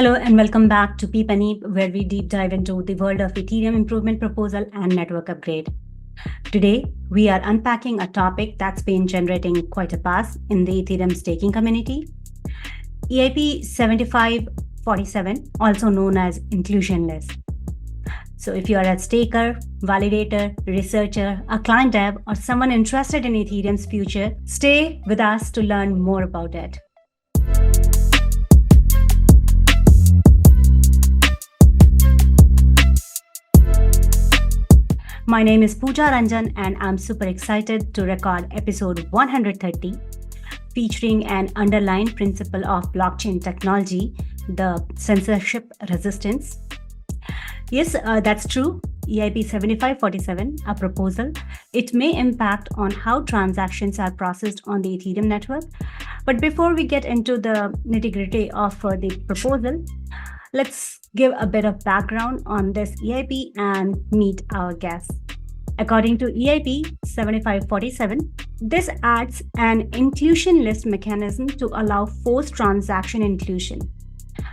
Hello and welcome back to PEEPanEIP, where we deep dive into the world of Ethereum improvement proposal and network upgrade. Today, we are unpacking a topic that's been generating quite a buzz in the Ethereum staking community. EIP-7547, also known as inclusion list. So if you are a staker, validator, researcher, a client dev, or someone interested in Ethereum's future, stay with us to learn more about it. My name is Pooja Ranjan and I'm super excited to record episode 130 featuring an underlying principle of blockchain technology, the censorship resistance. Yes, that's true. EIP-7547, a proposal. It may impact on how transactions are processed on the Ethereum network. But before we get into the nitty-gritty of the proposal, let's give a bit of background on this EIP and meet our guests. According to EIP-7547, this adds an inclusion list mechanism to allow forced transaction inclusion.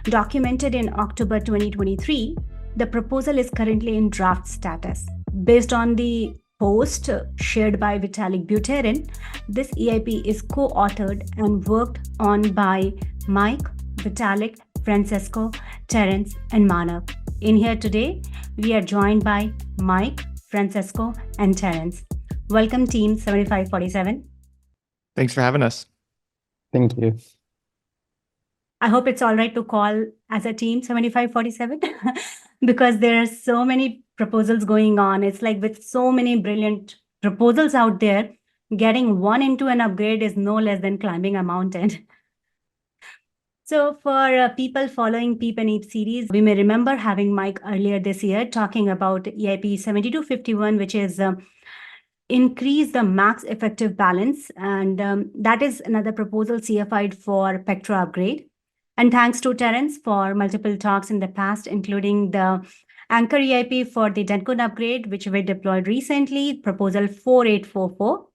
Documented in October 2023, the proposal is currently in draft status. Based on the post shared by Vitalik, this EIP is co-authored and worked on by Mike, Vitalik, Francesco, Terence, and Manav. In here today, we are joined by Mike, Francesco, and Terence. Welcome, team 7547. Thanks for having us. Thank you. I hope it's all right to call as a team 7547 because there are so many proposals going on. It's like with so many brilliant proposals out there, getting one into an upgrade is no less than climbing a mountain. So for people following PEEPanEIP series, we may remember having Mike earlier this year talking about EIP 7251, which is increase the max effective balance. And that is another proposal CFI'd for Pectra upgrade. And thanks to Terence for multiple talks in the past, including the Anchor EIP for the Dencode upgrade, which we deployed recently, proposal 4844.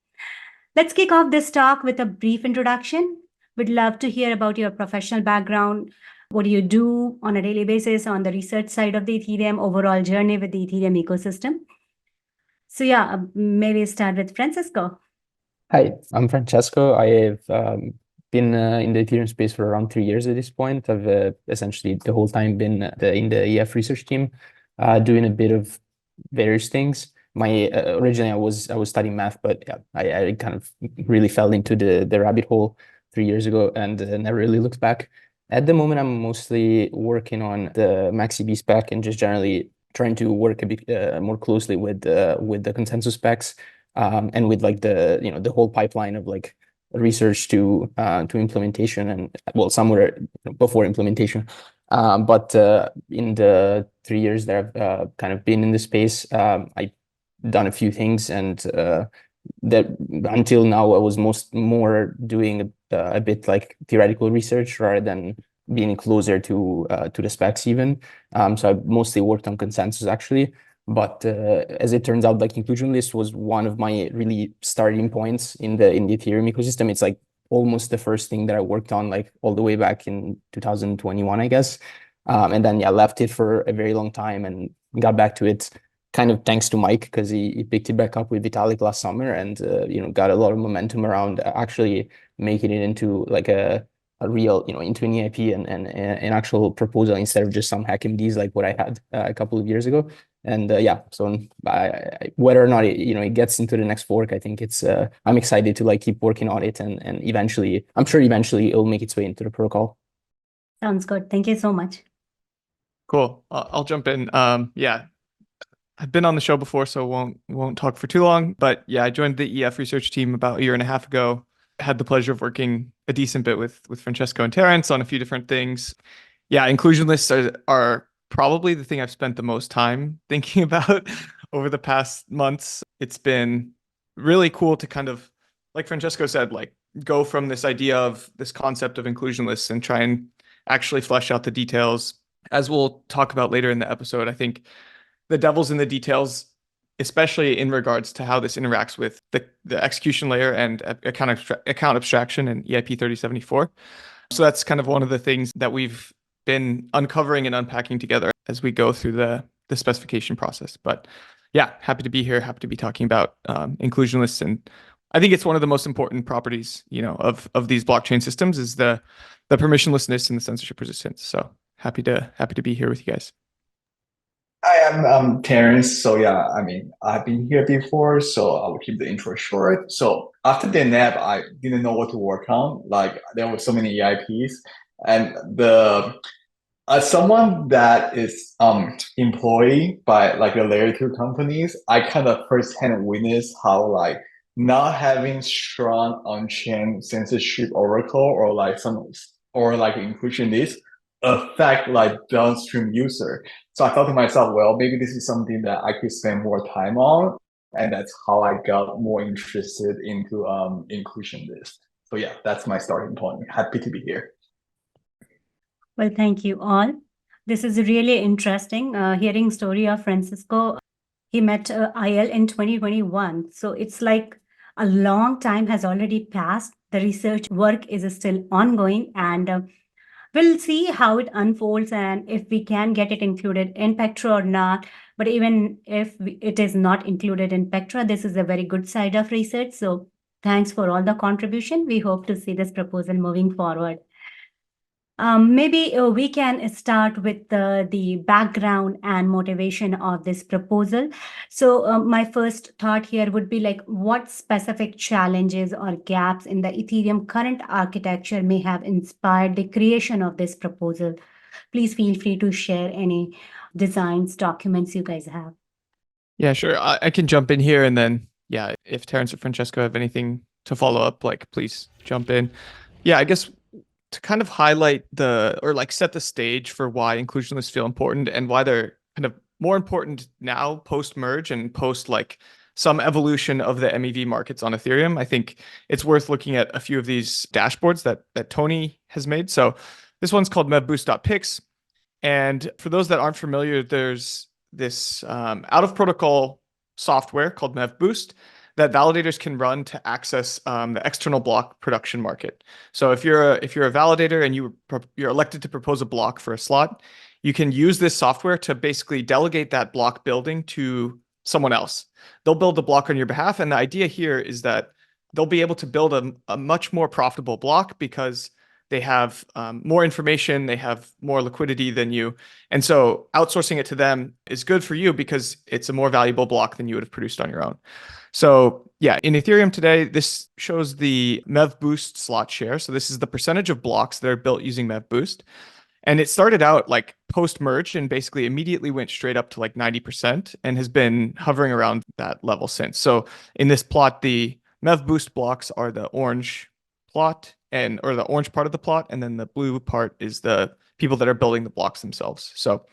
Let's kick off this talk with a brief introduction. We'd love to hear about your professional background. What do you do on a daily basis on the research side of the Ethereum, overall journey with the Ethereum ecosystem? So yeah, maybe start with Francesco. Hi, I'm Francesco. I have been in the Ethereum space for around 3 years at this point. I've essentially the whole time been in the EthResearch team, doing a bit of various things. Originally I was studying math, but yeah, I kind of really fell into the rabbit hole 3 years ago and never really looked back. At the moment, I'm mostly working on the MaxEB spec and just generally trying to work a bit more closely with the consensus specs and with like the whole pipeline of like research to implementation and well somewhere before implementation. But in the 3 years that I've kind of been in the space, I've done a few things and that until now I was more doing a bit like theoretical research rather than being closer to the specs even. So I mostly worked on consensus actually, but as it turns out, like inclusion list was one of my really starting points in the Ethereum ecosystem. It's like almost the first thing that I worked on like all the way back in 2021, I guess. And then yeah, left it for a very long time and got back to it kind of thanks to Mike, because he picked it back up with Vitalik last summer and got a lot of momentum around actually making it into like a real, into an EIP and an actual proposal instead of just some HackMDs like what I had a couple of years ago. And yeah, so whether or not it gets into the next fork, I think it's I'm excited to like keep working on it and eventually, I'm sure eventually it'll make its way into the protocol. Sounds good. Thank you so much. Cool. I'll jump in. Yeah. I've been on the show before, so won't talk for too long. But yeah, I joined the EthResearch team about 1.5 years ago. Had the pleasure of working a decent bit with Francesco and Terence on a few different things. Yeah, inclusion lists are probably the thing I've spent the most time thinking about over the past months. It's been really cool to kind of, like Francesco said, like go from this idea of this concept of inclusion lists and try and actually flesh out the details. As we'll talk about later in the episode, I think the devil's in the details, especially in regards to how this interacts with the execution layer and account abstraction and EIP 3074. So that's kind of one of the things that we've been uncovering and unpacking together as we go through the specification process. But yeah, happy to be here, happy to be talking about inclusion lists. And I think it's one of the most important properties, of these blockchain systems is the permissionlessness and the censorship resistance. So happy to be here with you guys. Hi, I'm Terence. So yeah, I've been here before, so I will keep the intro short. So after the NAB, I didn't know what to work on. Like there were so many EIPs, and as someone that is employed by like the layer 2 companies, I kind of firsthand witness how like not having strong on-chain censorship oracle or like inclusion list affect like downstream user. So I thought to myself, well, maybe this is something that I could spend more time on, and that's how I got more interested into inclusion list. So yeah, that's my starting point. Happy to be here. Well, thank you all. This is really interesting. Hearing story of Francesco. He met IL in 2021. So it's like a long time has already passed. The research work is still ongoing, and we'll see how it unfolds and if we can get it included in Pectra or not. But even if it is not included in Pectra, this is a very good side of research. So thanks for all the contribution. We hope to see this proposal moving forward. Maybe we can start with the background and motivation of this proposal. So my first thought here would be like, what specific challenges or gaps in the Ethereum current architecture may have inspired the creation of this proposal? Please feel free to share any designs, documents you guys have. Yeah, sure. I can jump in here, and then yeah, if Terence or Francesco have anything to follow up, like please jump in. Yeah, I guess to kind of highlight set the stage for why inclusion lists feel important and why they're kind of more important now post merge and post like some evolution of the MEV markets on Ethereum. I think it's worth looking at a few of these dashboards that Tony has made. So this one's called mevboost.pics. And for those that aren't familiar, there's this out of protocol software called mevboost that validators can run to access the external block production market. So if you're a validator and you're elected to propose a block for a slot, you can use this software to basically delegate that block building to someone else. They'll build the block on your behalf, and the idea here is that they'll be able to build a much more profitable block because they have more information, they have more liquidity than you. And so outsourcing it to them is good for you because it's a more valuable block than you would have produced on your own. So yeah, in Ethereum today, this shows the mevboost slot share. So this is the percentage of blocks that are built using mevboost. And it started out like post-merge and basically immediately went straight up to like 90% and has been hovering around that level since. So in this plot, the mevboost blocks are the orange plot or the orange part of the plot, and then the blue part is the people that are building the blocks themselves. So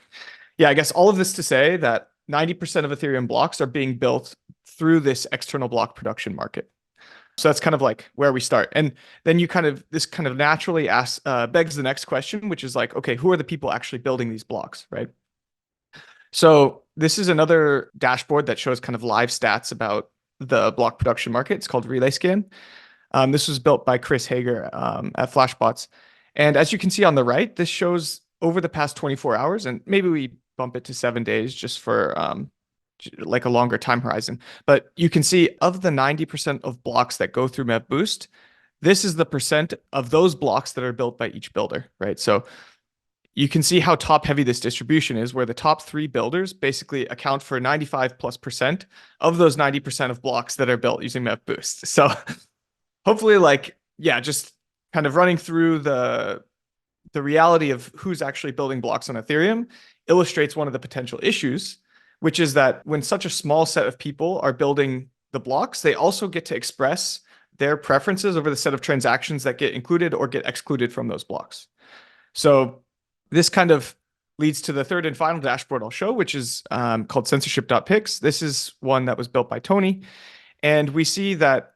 yeah, I guess all of this to say that 90% of Ethereum blocks are being built through this external block production market. So that's kind of like where we start. And then this kind of naturally begs the next question, which is like, okay, who are the people actually building these blocks, right? So this is another dashboard that shows kind of live stats about the block production market. It's called RelayScan. This was built by Chris Hager at Flashbots. And as you can see on the right, this shows over the past 24 hours, and maybe we bump it to 7 days just for like a longer time horizon. But you can see of the 90% of blocks that go through mevboost, this is the percent of those blocks that are built by each builder, right? So you can see how top heavy this distribution is, where the top 3 builders basically account for 95+% of those 90% of blocks that are built using mevboost. So hopefully, like, yeah, just kind of running through the reality of who's actually building blocks on Ethereum illustrates one of the potential issues, which is that when such a small set of people are building the blocks, they also get to express their preferences over the set of transactions that get included or get excluded from those blocks. So this kind of leads to the third and final dashboard I'll show, which is called Censorship.pics. This is one that was built by Tony. And we see that,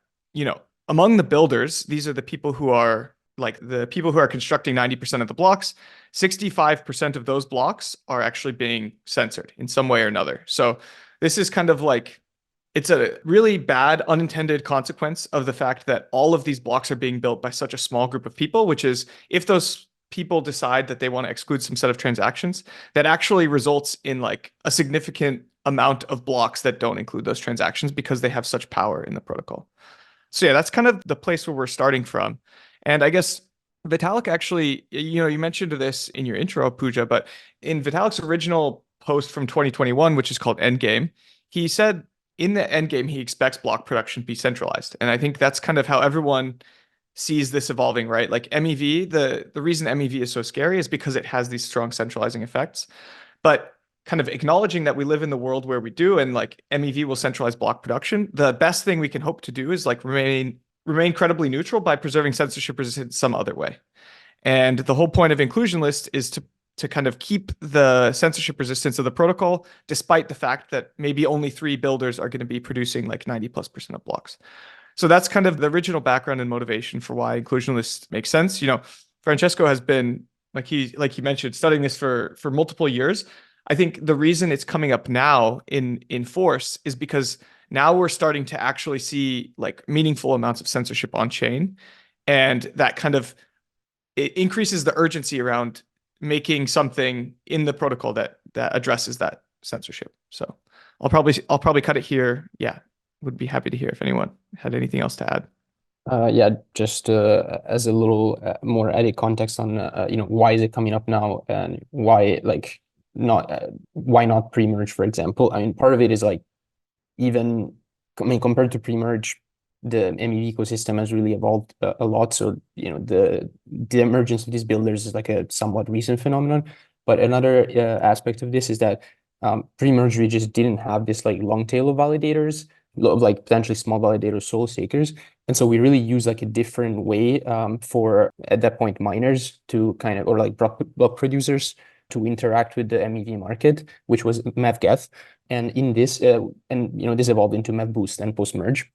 among the builders, these are the people who are constructing 90% of the blocks. 65% of those blocks are actually being censored in some way or another. So this is kind of like, it's a really bad unintended consequence of the fact that all of these blocks are being built by such a small group of people, which is if those people decide that they want to exclude some set of transactions, that actually results in like a significant amount of blocks that don't include those transactions because they have such power in the protocol. So yeah, that's kind of the place where we're starting from. And I guess Vitalik actually, you mentioned this in your intro, Pooja, but in Vitalik's original post from 2021, which is called Endgame, he said in the endgame, he expects block production to be centralized. And I think that's kind of how everyone sees this evolving, right? Like MEV, the reason MEV is so scary is because it has these strong centralizing effects. But kind of acknowledging that we live in the world where we do, and like MEV will centralize block production, the best thing we can hope to do is like remain credibly neutral by preserving censorship resistance some other way. And the whole point of inclusion list is to kind of keep the censorship resistance of the protocol, despite the fact that maybe only 3 builders are going to be producing like 90+% of blocks. So that's kind of the original background and motivation for why inclusion lists make sense. Francesco has been, like he mentioned, studying this for multiple years. I think the reason it's coming up now in force is because now we're starting to actually see like meaningful amounts of censorship on chain, and that kind of it increases the urgency around making something in the protocol that addresses that censorship. So I'll probably cut it here. Yeah, would be happy to hear if anyone had anything else to add. Yeah, just as a little more added context on why is it coming up now, and why why not pre-merge, for example. I mean, part of it is like, compared to pre-merge, the MEV ecosystem has really evolved a lot. So the emergence of these builders is like a somewhat recent phenomenon. But another aspect of this is that pre-merge, we just didn't have this like long tail of validators, of like potentially small validators, solo stakers. And so we really use like a different way for, at that point, miners to kind of, or like block producers to interact with the MEV market, which was MEV-Geth. And in this, this evolved into MEV-Boost and post-merge.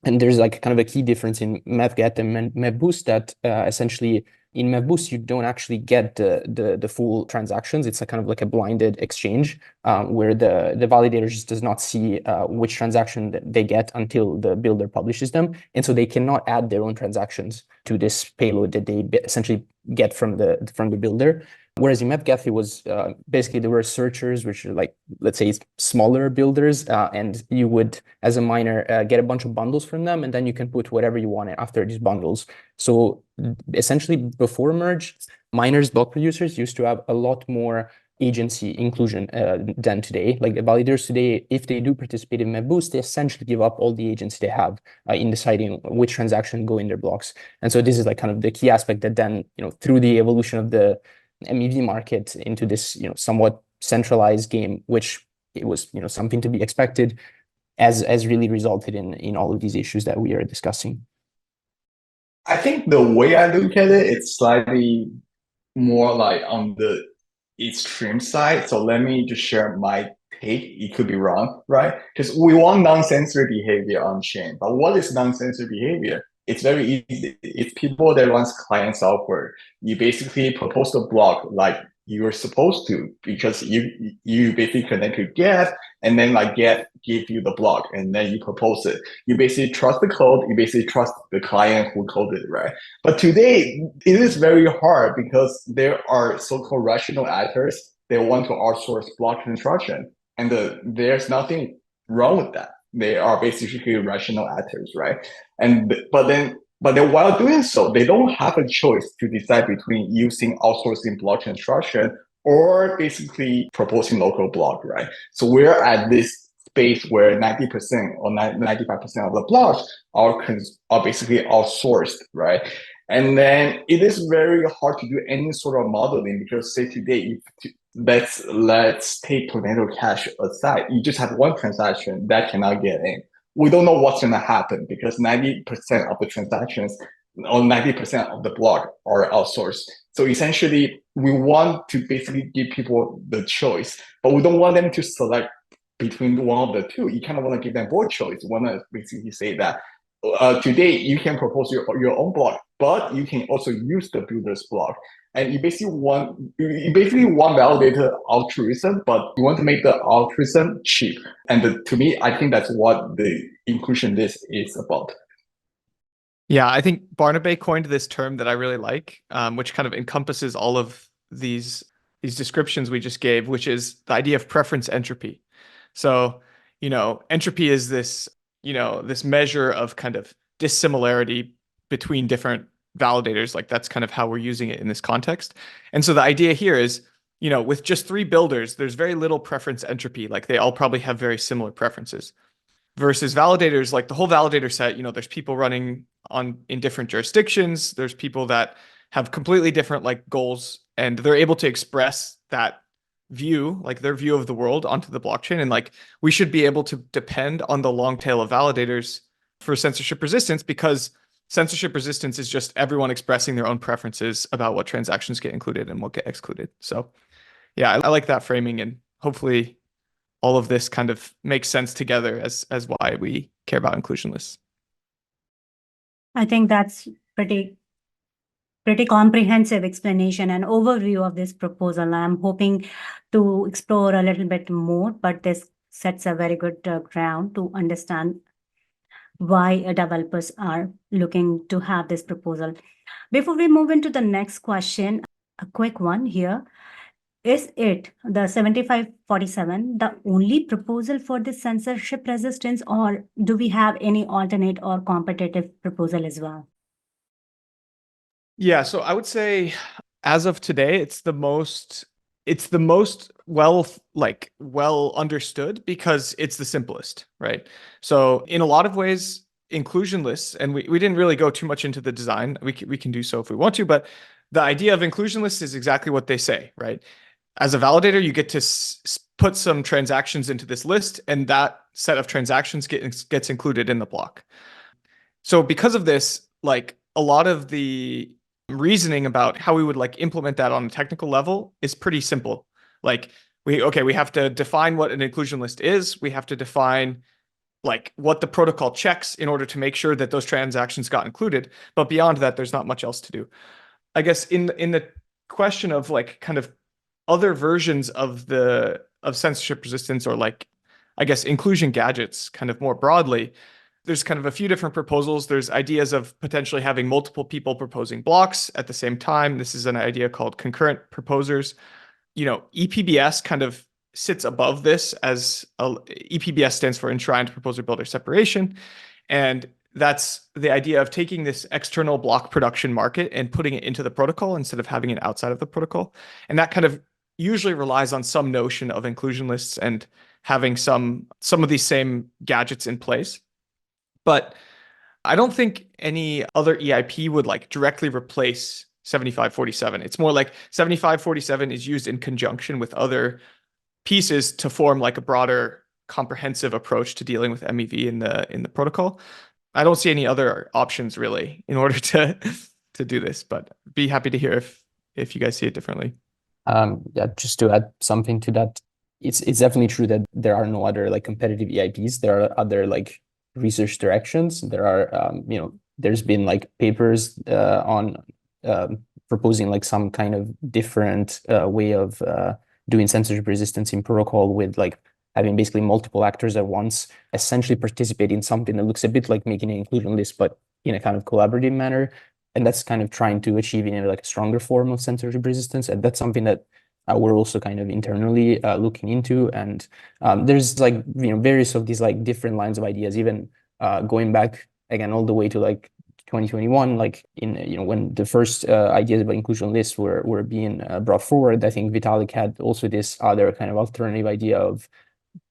And there's like kind of a key difference in MEV-Get and MEV-Boost that essentially in MEV-Boost, you don't actually get the full transactions. It's a kind of like a blinded exchange where the validator just does not see which transaction they get until the builder publishes them. And so they cannot add their own transactions to this payload that they essentially get from the builder. Whereas in MEV-Geth, it was basically there were searchers, which are like, let's say, smaller builders, and you would, as a miner, get a bunch of bundles from them, and then you can put whatever you want after these bundles. So essentially, before merge, miners, block producers used to have a lot more agency inclusion than today. Like the validators today, if they do participate in MEV-Boost, they essentially give up all the agency they have in deciding which transaction go in their blocks. And so this is like kind of the key aspect that then, through the evolution of the MEV market into this, somewhat centralized game, which it was, something to be expected, as really resulted in all of these issues that we are discussing. I think the way I look at it, it's slightly more like on the extreme side. So let me just share my take. It could be wrong, right? Because we want non-censor behavior on chain. But what is non-censor behavior? It's very easy. It's people that runs client software. You basically propose a block like you were supposed to, because you basically connect to Get, and then like Get give you the block, and then you propose it. You basically trust the code. You basically trust the client who coded it, right? But today it is very hard because there are so-called rational actors. They want to outsource block construction, and there's nothing wrong with that. They are basically rational actors, right? But then while doing so, they don't have a choice to decide between using outsourcing block construction or basically proposing local block, right? So we're at this space where 90% or 95% of the blocks are basically outsourced, right? And then it is very hard to do any sort of modeling because, say today, let's take Tornado Cash aside. You just have one transaction that cannot get in. We don't know what's going to happen because 90% of the transactions or 90% of the block are outsourced. So essentially, we want to basically give people the choice, but we don't want them to select between one of the two. You kind of want to give them both choice. You want to basically say that today you can propose your own block, but you can also use the builder's block. And you basically want validator altruism, but you want to make the altruism cheap. And to me, I think that's what the inclusion list is about. Yeah, I think Barnabé coined this term that I really like, which kind of encompasses all of these descriptions we just gave, which is the idea of preference entropy. So, entropy is this, this measure of kind of dissimilarity between different validators. Like that's kind of how we're using it in this context. And so the idea here is, with just 3 builders, there's very little preference entropy. Like they all probably have very similar preferences. Versus validators, like the whole validator set, there's people running in different jurisdictions. There's people that have completely different like goals, and they're able to express that view, like their view of the world, onto the blockchain. And like we should be able to depend on the long tail of validators for censorship resistance, because censorship resistance is just everyone expressing their own preferences about what transactions get included and what get excluded. So yeah, I like that framing, and hopefully all of this kind of makes sense together as why we care about inclusion lists. I think that's pretty comprehensive explanation and overview of this proposal. I'm hoping to explore a little bit more, but this sets a very good ground to understand why developers are looking to have this proposal. Before we move into the next question, a quick one here. Is it the 7547 the only proposal for this censorship resistance, or do we have any alternate or competitive proposal as well? Yeah, so I would say as of today, it's the most well understood because it's the simplest, right? So in a lot of ways, inclusion lists, and we didn't really go too much into the design. We can do so if we want to, but the idea of inclusion lists is exactly what they say, right? As a validator, you get to put some transactions into this list, and that set of transactions gets included in the block. So because of this, like a lot of the reasoning about how we would like implement that on a technical level is pretty simple. Like we have to define what an inclusion list is. We have to define like what the protocol checks in order to make sure that those transactions got included. But beyond that, there's not much else to do. I guess in the question of like kind of other versions of censorship resistance, or like, I guess, inclusion gadgets kind of more broadly, there's kind of a few different proposals. There's ideas of potentially having multiple people proposing blocks at the same time. This is an idea called concurrent proposers. EPBS kind of sits above this as EPBS stands for Enshrined Proposer Builder Separation. And that's the idea of taking this external block production market and putting it into the protocol instead of having it outside of the protocol. And that kind of usually relies on some notion of inclusion lists and having some of these same gadgets in place. But I don't think any other EIP would like directly replace 7547. It's more like 7547 is used in conjunction with other pieces to form like a broader comprehensive approach to dealing with MEV in the protocol. I don't see any other options really in order to do this, but be happy to hear if you guys see it differently. Yeah, just to add something to that, it's definitely true that there are no other like competitive EIPs. There are other like research directions. There are there's been like papers on proposing like some kind of different way of doing censorship resistance in protocol, with like having basically multiple actors at once essentially participate in something that looks a bit like making an inclusion list, but in a kind of collaborative manner. And that's kind of trying to achieve in like a stronger form of censorship resistance. And that's something that we're also kind of internally looking into. And there's like, various of these like different lines of ideas, even going back again, all the way to like 2021, like in, when the first ideas about inclusion lists were being brought forward. I think Vitalik had also this other kind of alternative idea of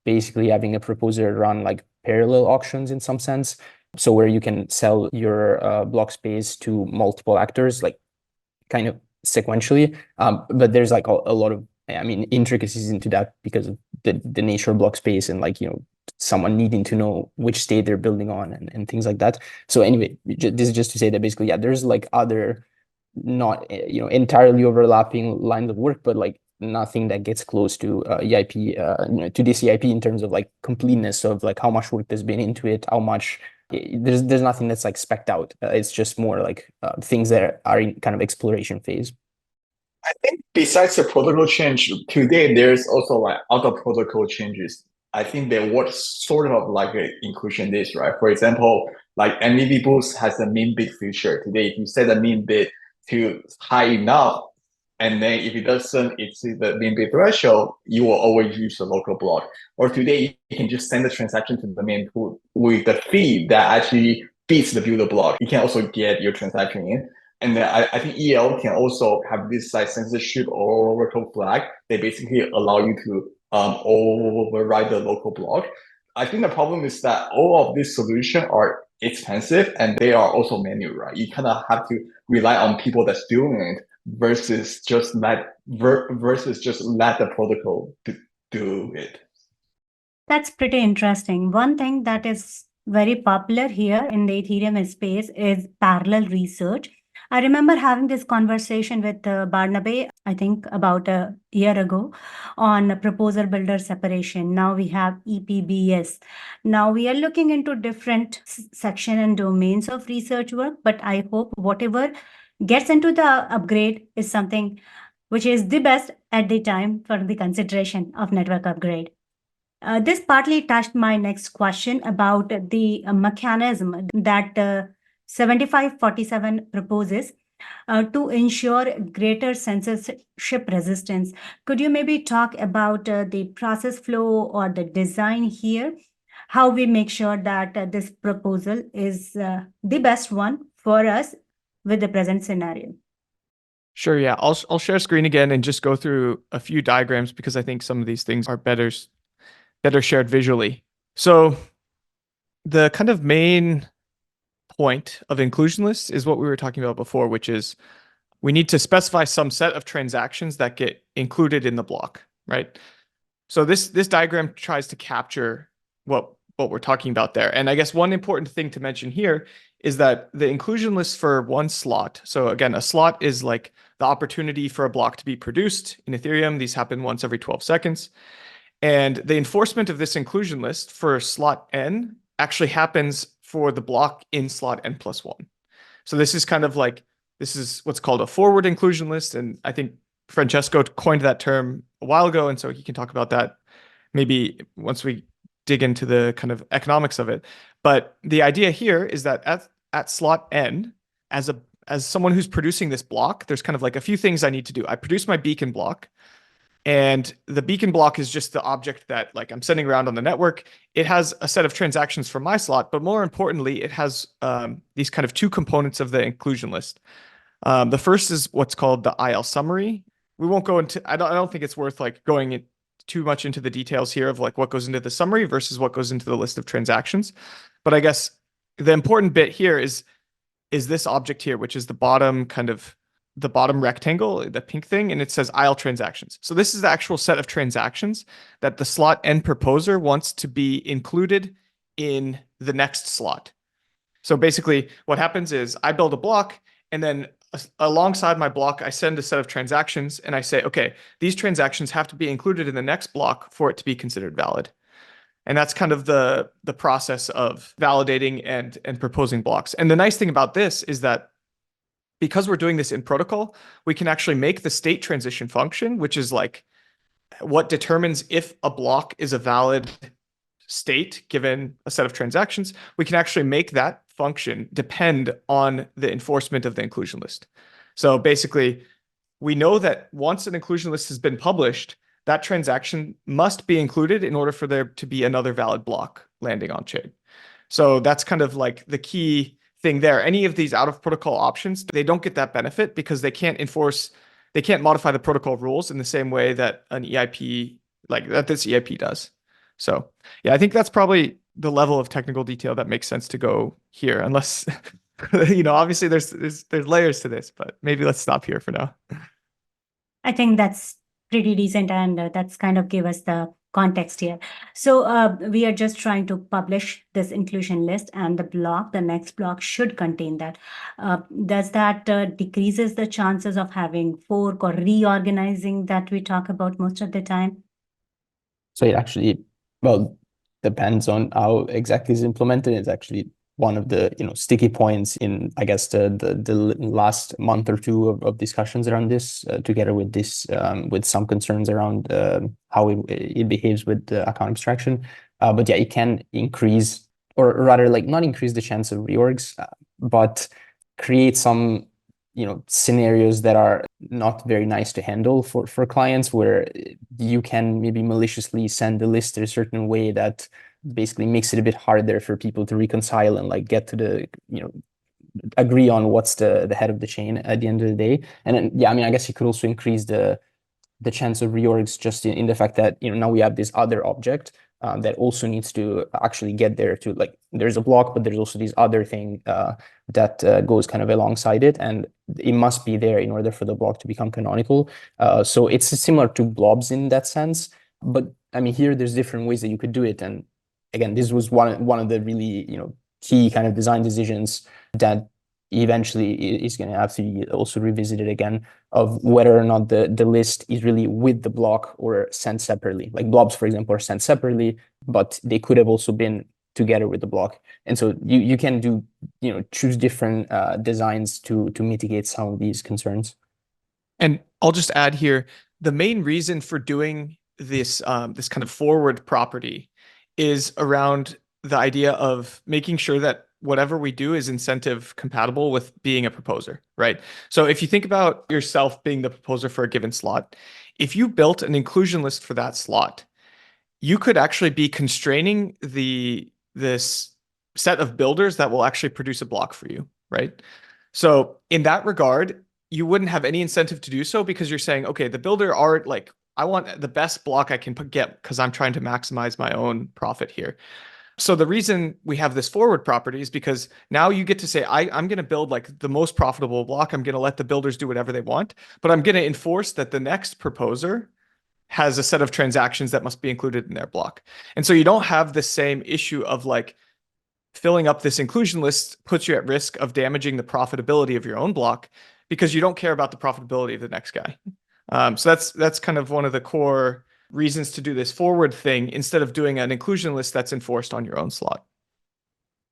basically having a proposer run like parallel auctions in some sense. So where you can sell your block space to multiple actors, like kind of sequentially. But there's like a lot of, intricacies into that because of the nature of block space and like, someone needing to know which state they're building on and things like that. So anyway, this is just to say that basically, yeah, there's like other not, entirely overlapping lines of work, but like nothing that gets close to EIP, to this EIP in terms of like completeness of like how much work there's been into it, how much. There's nothing that's like spec'd out. It's just more like things that are in kind of exploration phase. I think besides the protocol change today, there's also like other protocol changes. I think they work sort of like an inclusion list, right? For example, Like MVP Boost has a min bit feature. Today, if you set the min bit to high enough, and then if it doesn't exceed the min bit threshold, you will always use the local block. Or today, you can just send the transaction to the mempool with the fee that actually beats the builder block. You can also get your transaction in. And then I think EL can also have this like censorship or local flag. They basically allow you to override the local block. I think the problem is that all of these solutions are expensive and they are also manual, right? You kind of have to rely on people that's doing it versus just let the protocol do it. That's pretty interesting. One thing that is very popular here in the Ethereum space is parallel research. I remember having this conversation with Barnaby, I think about a year ago, on proposer builder separation. Now we have EPBS. Now we are looking into different section and domains of research work, but I hope whatever gets into the upgrade is something which is the best at the time for the consideration of network upgrade. This partly touched my next question about the mechanism that 7547 proposes to ensure greater censorship resistance. Could you maybe talk about the process flow or the design here? How we make sure that this proposal is the best one for us with the present scenario? Sure, yeah. I'll share screen again and just go through a few diagrams because I think some of these things are better shared visually. So the kind of main point of inclusion lists is what we were talking about before, which is we need to specify some set of transactions that get included in the block, right? So this diagram tries to capture what we're talking about there. And I guess one important thing to mention here is that the inclusion list for one slot. So again, a slot is like the opportunity for a block to be produced in Ethereum. These happen once every 12 seconds. And the enforcement of this inclusion list for slot n actually happens for the block in slot n+1. So this is kind of like, this is what's called a forward inclusion list. And I think Francesco coined that term a while ago. And so he can talk about that maybe once we dig into the kind of economics of it. But the idea here is that at slot n, as someone who's producing this block, there's kind of like a few things I need to do. I produce my beacon block. And the beacon block is just the object that like I'm sending around on the network. It has a set of transactions for my slot, but more importantly, it has these kind of two components of the inclusion list. The first is what's called the IL summary. We won't go into, I don't think it's worth like going too much into the details here of like what goes into the summary versus what goes into the list of transactions. But I guess the important bit here is this object here, which is the bottom rectangle, the pink thing, and it says IL transactions. So this is the actual set of transactions that the slot n proposer wants to be included in the next slot. So basically what happens is I build a block and then alongside my block, I send a set of transactions and I say, okay, these transactions have to be included in the next block for it to be considered valid. And that's kind of the process of validating and proposing blocks. And the nice thing about this is that because we're doing this in protocol, we can actually make the state transition function, which is like what determines if a block is a valid state given a set of transactions. We can actually make that function depend on the enforcement of the inclusion list. So basically, we know that once an inclusion list has been published, that transaction must be included in order for there to be another valid block landing on chain. So that's kind of like the key thing there. Any of these out of protocol options, they don't get that benefit because they can't modify the protocol rules in the same way that an EIP, like that this EIP does. So yeah, I think that's probably the level of technical detail that makes sense to go here, unless, obviously there's layers to this, but maybe let's stop here for now. I think that's pretty decent, and that's kind of give us the context here. So we are just trying to publish this inclusion list, and the next block should contain that. Does that decreases the chances of having fork or reorganizing that we talk about most of the time? So it actually, depends on how exactly it's implemented. It's actually one of the sticky points in, I guess, the last month or two of discussions around this, together with this with some concerns around how it behaves with the account abstraction. But yeah, it can increase or rather like not increase the chance of reorgs, but create some scenarios that are not very nice to handle for clients, where you can maybe maliciously send the list a certain way that basically makes it a bit harder for people to reconcile and like get to the agree on what's the head of the chain at the end of the day. And then, yeah, I mean, I guess you could also increase the chance of reorgs just in the fact that now we have this other object that also needs to actually get there to, like, there's a block, but there's also this other thing that goes kind of alongside it, and it must be there in order for the block to become canonical. So it's similar to blobs in that sense, but I mean, here there's different ways that you could do it. And again, this was one of the really key kind of design decisions that eventually is going to have to be also revisited again, of whether or not the list is really with the block or sent separately. Like blobs, for example, are sent separately, but they could have also been together with the block. And so you can do, choose different designs to mitigate some of these concerns. And I'll just add here, the main reason for doing this this kind of forward property is around the idea of making sure that whatever we do is incentive compatible with being a proposer, right? So if you think about yourself being the proposer for a given slot, if you built an inclusion list for that slot, you could actually be constraining this set of builders that will actually produce a block for you, right? So in that regard, you wouldn't have any incentive to do so, because you're saying, okay, the builder are like, I want the best block I can get because I'm trying to maximize my own profit here. So the reason we have this forward property is because now you get to say, I'm going to build like the most profitable block. I'm going to let the builders do whatever they want, but I'm going to enforce that the next proposer has a set of transactions that must be included in their block. And so you don't have the same issue of like filling up this inclusion list puts you at risk of damaging the profitability of your own block, because you don't care about the profitability of the next guy. So that's kind of one of the core reasons to do this forward thing instead of doing an inclusion list that's enforced on your own slot.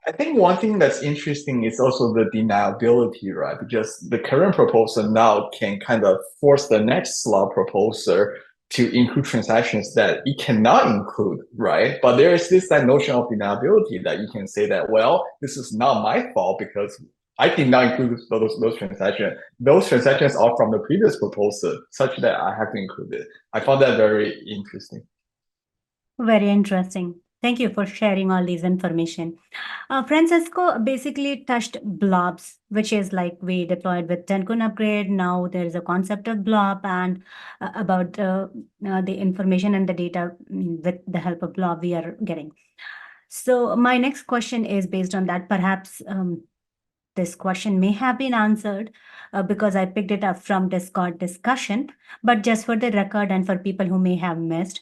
I think one thing that's interesting is also the deniability, right? Because the current proposer now can kind of force the next slot proposer to include transactions that it cannot include, right? But there is this notion of deniability that you can say that, well, this is not my fault because I did not include those transactions. Those transactions are from the previous proposer, such that I have to include it. I found that very interesting. Very interesting. Thank you for sharing all these information. Francesco basically touched blobs, which is like we deployed with Tencun upgrade. Now there is a concept of blob, and about the information and the data with the help of blob we are getting. So my next question is based on that. Perhaps this question may have been answered because I picked it up from Discord discussion, but just for the record and for people who may have missed,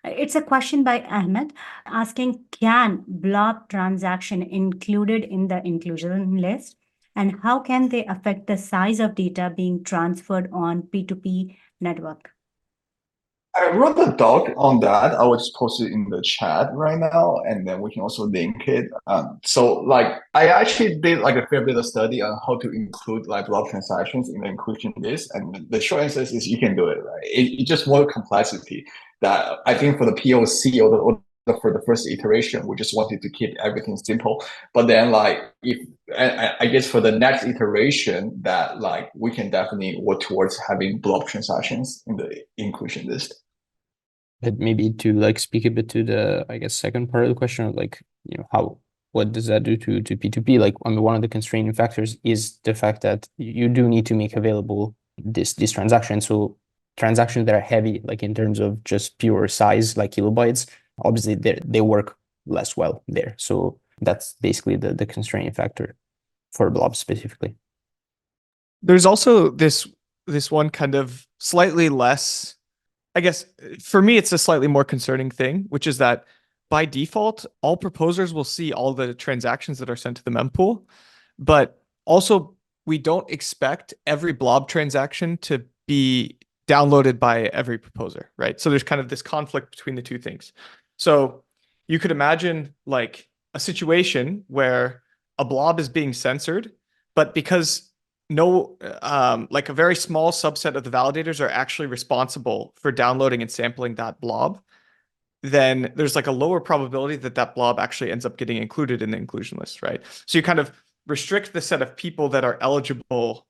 it's a question by Ahmed asking, can blob transaction included in the inclusion list, and how can they affect the size of data being transferred on P2P network? I wrote a doc on that. I will just post it in the chat right now, and then we can also link it. So like I actually did like a fair bit of study on how to include like blob transactions in the inclusion list, and the short answer is you can do it, right? It's just more complexity that I think for the POC or for the first iteration, we just wanted to keep everything simple. But then like if I guess for the next iteration, that like we can definitely work towards having blob transactions in the inclusion list. But maybe to like speak a bit to the, I guess, second part of the question, of like, what does that do to P2P? Like, I mean, one of the constraining factors is the fact that you do need to make available this transaction. So transactions that are heavy, like in terms of just pure size, like kilobytes, obviously they work less well there. So that's basically the constraining factor for blobs specifically. There's also this one kind of slightly less, I guess for me, it's a slightly more concerning thing, which is that by default, all proposers will see all the transactions that are sent to the mempool, but also we don't expect every blob transaction to be downloaded by every proposer, right? So there's kind of this conflict between the two things. So you could imagine like a situation where a blob is being censored, but because like a very small subset of the validators are actually responsible for downloading and sampling that blob, then there's like a lower probability that that blob actually ends up getting included in the inclusion list, right? So you kind of restrict the set of people that are eligible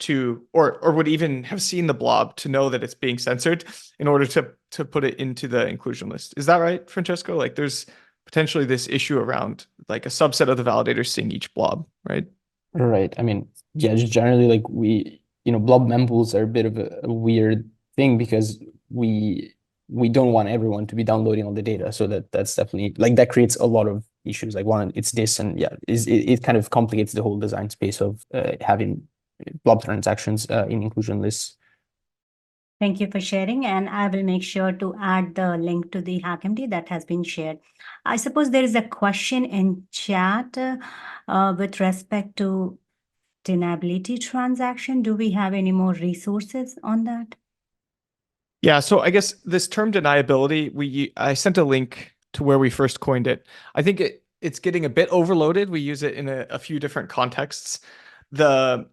to, or would even have seen the blob to know that it's being censored in order to put it into the inclusion list. Is that right, Francesco? Like there's potentially this issue around like a subset of the validators seeing each blob, right? Right. I mean, yeah, just generally like blob mempools are a bit of a weird thing because we don't want everyone to be downloading all the data. So that's definitely like that creates a lot of issues. Like one, it's this, and yeah, it kind of complicates the whole design space of having blob transactions in inclusion lists. Thank you for sharing, and I will make sure to add the link to the HackMD that has been shared. I suppose there is a question in chat with respect to deniability transaction. Do we have any more resources on that? Yeah, so I guess this term deniability, I sent a link to where we first coined it. I think it's getting a bit overloaded. We use it in a few different contexts. The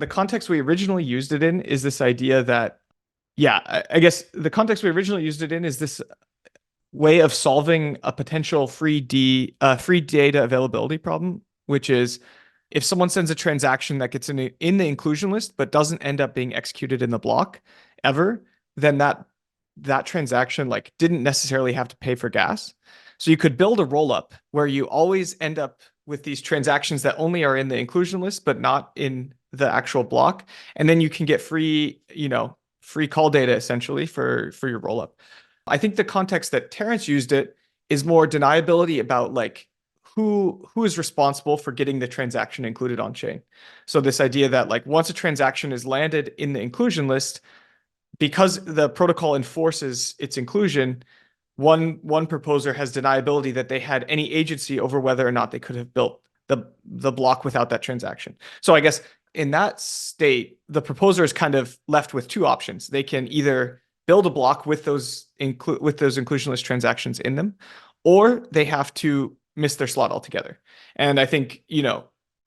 context we originally used it in is this idea that, yeah, I guess the context we originally used it in is this way of solving a potential free data availability problem, which is if someone sends a transaction that gets in the inclusion list but doesn't end up being executed in the block ever, then that transaction like didn't necessarily have to pay for gas. So you could build a rollup where you always end up with these transactions that only are in the inclusion list but not in the actual block, and then you can get free call data essentially for your rollup. I think the context that Terence used it is more deniability about like who is responsible for getting the transaction included on chain. So this idea that like once a transaction is landed in the inclusion list, because the protocol enforces its inclusion, one proposer has deniability that they had any agency over whether or not they could have built the block without that transaction. So I guess in that state, the proposer is kind of left with two options. They can either build a block with those inclusion list transactions in them, or they have to miss their slot altogether. And I think,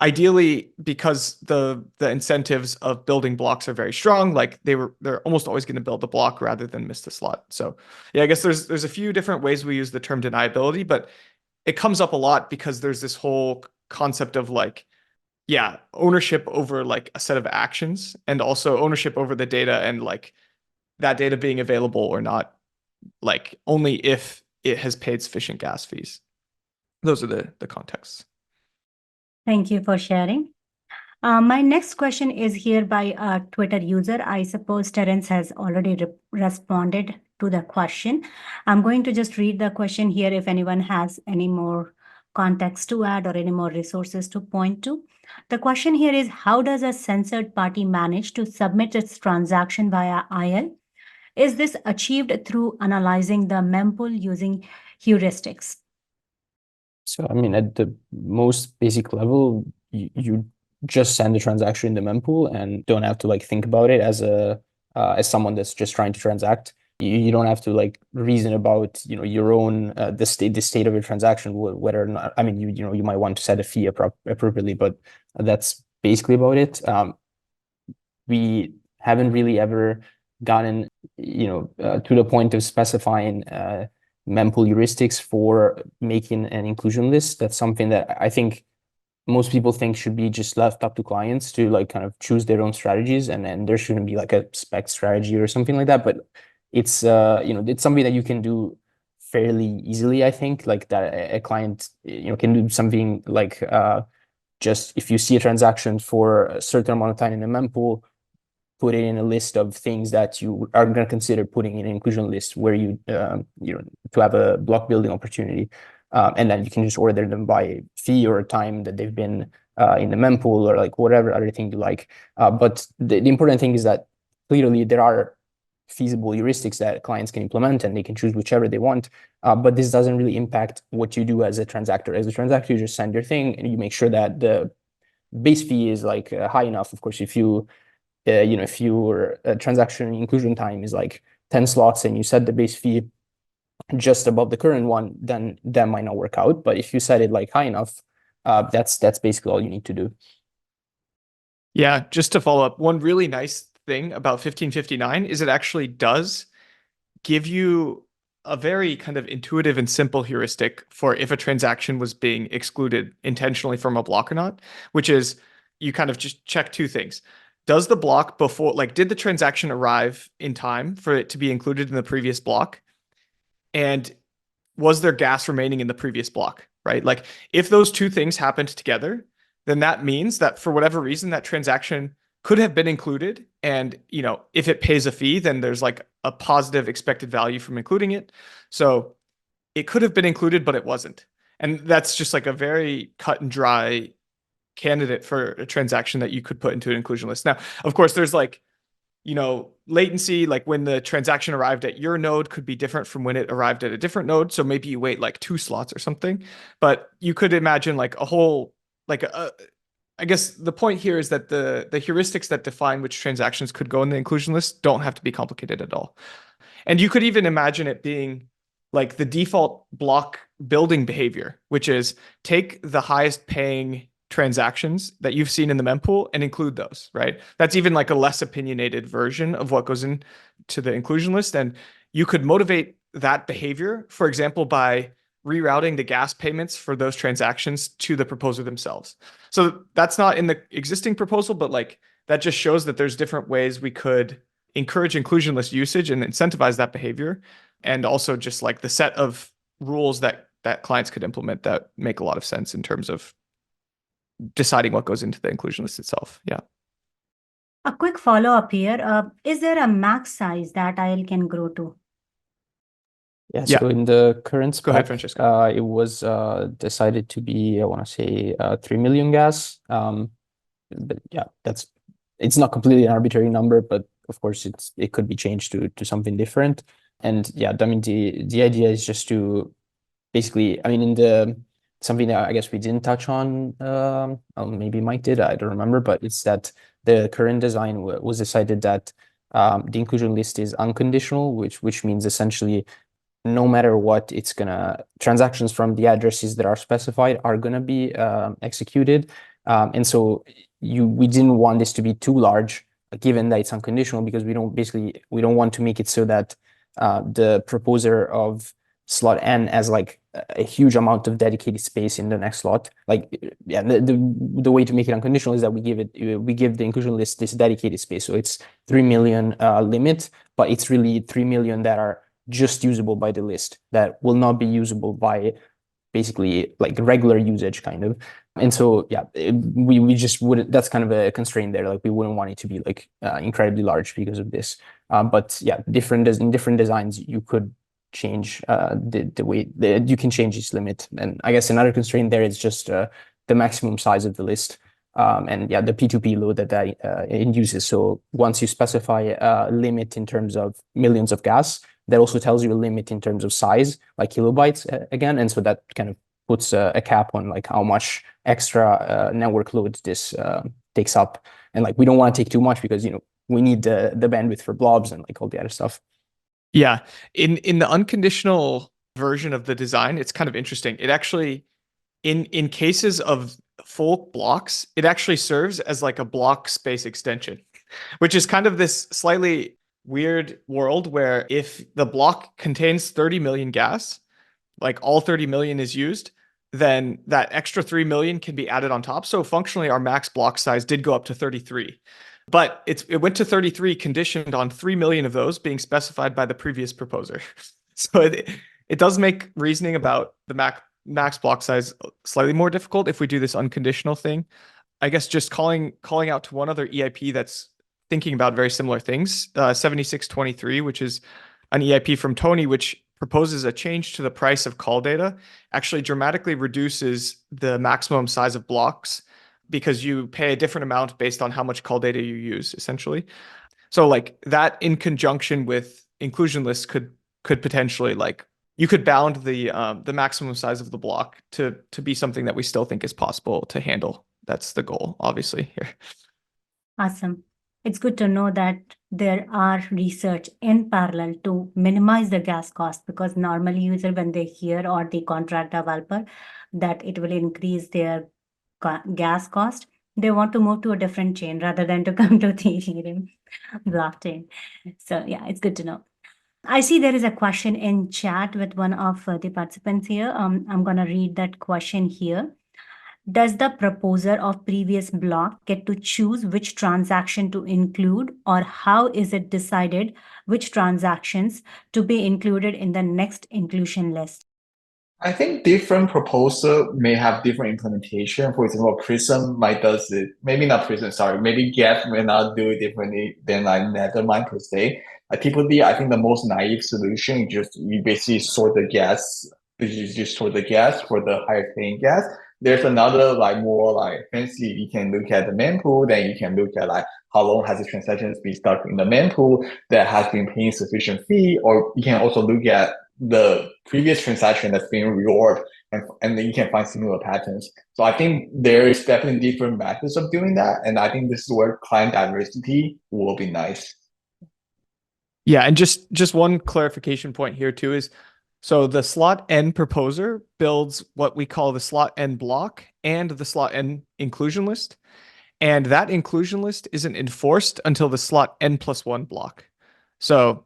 ideally, because the incentives of building blocks are very strong, like they're almost always going to build the block rather than miss the slot. So yeah, I guess there's a few different ways we use the term deniability, but it comes up a lot because there's this whole concept of like, yeah, ownership over like a set of actions and also ownership over the data and like that data being available or not, like only if it has paid sufficient gas fees. Those are the contexts. Thank you for sharing. My next question is here by a Twitter user. I suppose Terence has already responded to the question. I'm going to just read the question here if anyone has any more context to add or any more resources to point to. The question here is, how does a censored party manage to submit its transaction via IL? Is this achieved through analyzing the mempool using heuristics? So, I mean, at the most basic level, you just send the transaction in the mempool and don't have to like think about it as someone that's just trying to transact. You don't have to like reason about your own the state of your transaction, whether or not. I mean, you might want to set a fee appropriately, but that's basically about it. We haven't really ever gotten to the point of specifying mempool heuristics for making an inclusion list. That's something that I think most people think should be just left up to clients to like kind of choose their own strategies, and then there shouldn't be like a spec strategy or something like that. But it's it's something that you can do fairly easily. I think like that a client can do something like just if you see a transaction for a certain amount of time in a mempool, put it in a list of things that you are going to consider putting in an inclusion list where you to have a block building opportunity. And then you can just order them by fee or time that they've been in the mempool or like whatever other thing you like. But the important thing is that clearly there are feasible heuristics that clients can implement and they can choose whichever they want. But this doesn't really impact what you do as a transactor. As a transactor, you just send your thing and you make sure that the base fee is like high enough. Of course, if your transaction inclusion time is like 10 slots and you set the base fee just above the current one, then that might not work out. But if you set it like high enough, that's basically all you need to do. Yeah, just to follow up, one really nice thing about 1559 is it actually does give you a very kind of intuitive and simple heuristic for if a transaction was being excluded intentionally from a block or not, which is you kind of just check two things. Does the block before, like, did the transaction arrive in time for it to be included in the previous block? And was there gas remaining in the previous block, right? Like, if those two things happened together, then that means that for whatever reason, that transaction could have been included. And, you know, if it pays a fee, then there's like a positive expected value from including it. So it could have been included, but it wasn't. And that's just like a very cut and dry candidate for a transaction that you could put into an inclusion list. Now, of course, there's like, you know, latency, like when the transaction arrived at your node could be different from when it arrived at a different node. So maybe you wait like 2 slots or something, but you could imagine like a whole, like I guess the point here is that the heuristics that define which transactions could go in the inclusion list don't have to be complicated at all. And you could even imagine it being like the default block building behavior, which is take the highest paying transactions that you've seen in the mempool and include those, right? That's even like a less opinionated version of what goes into the inclusion list. And you could motivate that behavior, for example, by rerouting the gas payments for those transactions to the proposer themselves. So that's not in the existing proposal, but like that just shows that there's different ways we could encourage inclusion list usage and incentivize that behavior. And also just like the set of rules that clients could implement that make a lot of sense in terms of deciding what goes into the inclusion list itself. Yeah. A quick follow-up here. Is there a max size that IL can grow to? Yeah, so in the current Go ahead, spec, Francesco. it was decided to be, I want to say, 3 million gas. But yeah, it's not completely an arbitrary number, but of course it could be changed to something different. And yeah, I mean the idea is just to basically, I mean, something that I guess we didn't touch on, maybe Mike did, I don't remember, but it's that the current design was decided that the inclusion list is unconditional, which means essentially no matter what, it's gonna transactions from the addresses that are specified are gonna be executed. And so we didn't want this to be too large, given that it's unconditional, because we don't want to make it so that the proposer of slot N has like a huge amount of dedicated space in the next slot. Like, yeah, the way to make it unconditional is that we give the inclusion list this dedicated space. So it's 3 million limit, but it's really 3 million that are just usable by the list, that will not be usable by basically like regular usage kind of. And so, yeah, we just wouldn't, that's kind of a constraint there. Like we wouldn't want it to be like incredibly large because of this. But yeah, in different designs, you could change the way you can change this limit. And I guess another constraint there is just the maximum size of the list. And yeah, the P2P load that induces. So once you specify a limit in terms of millions of gas, that also tells you a limit in terms of size, like kilobytes again. And so that kind of puts a cap on like how much extra network load this takes up. And like, we don't want to take too much because, you know, we need the bandwidth for blobs and like all the other stuff. Yeah. In the unconditional version of the design, it's kind of interesting. It actually, in cases of full blocks, it actually serves as like a block space extension, which is kind of this slightly weird world where if the block contains 30 million gas, like all 30 million is used, then that extra 3 million can be added on top. So functionally, our max block size did go up to 33. But it went to 33 conditioned on 3 million of those being specified by the previous proposer. So it does make reasoning about the max block size slightly more difficult if we do this unconditional thing. I guess just calling out to one other EIP that's thinking about very similar things, 7623, which is an EIP from Tony, which proposes a change to the price of call data, actually dramatically reduces the maximum size of blocks because you pay a different amount based on how much call data you use, essentially. So like that in conjunction with inclusion lists could potentially, like, you could bound the maximum size of the block to be something that we still think is possible to handle. That's the goal, obviously, here. Awesome. It's good to know that there are research in parallel to minimize the gas cost, because normal user, when they hear or they contract a developer that it will increase their gas cost, they want to move to a different chain rather than to come to the Ethereum blockchain. So yeah, it's good to know. I see there is a question in chat with one of the participants here. I'm going to read that question here. Does the proposer of previous block get to choose which transaction to include, or how is it decided which transactions to be included in the next inclusion list? I think different proposal may have different implementation. For example, Prism might does it, maybe not Prism, sorry, maybe Get may not do it differently than like Nethermind per se. Typically, I think the most naive solution is just you basically sort the gas, you just sort the gas for the higher paying gas. There's another like more like fancy, you can look at the mempool, then you can look at like how long has the transaction been stuck in the mempool that has been paying sufficient fee, or you can also look at the previous transaction that's being reorged, and then you can find similar patterns. So I think there is definitely different methods of doing that. And I think this is where client diversity will be nice. Yeah, and just one clarification point here too is, so the slot n proposer builds what we call the slot n block and the slot n inclusion list. And that inclusion list isn't enforced until the slot n+1 block. So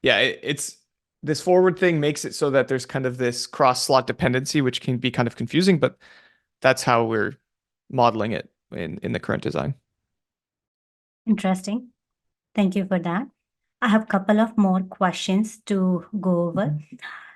yeah, it's this forward thing makes it so that there's kind of this cross slot dependency, which can be kind of confusing, but that's how we're modeling it in the current design. Interesting. Thank you for that. I have a couple of more questions to go over.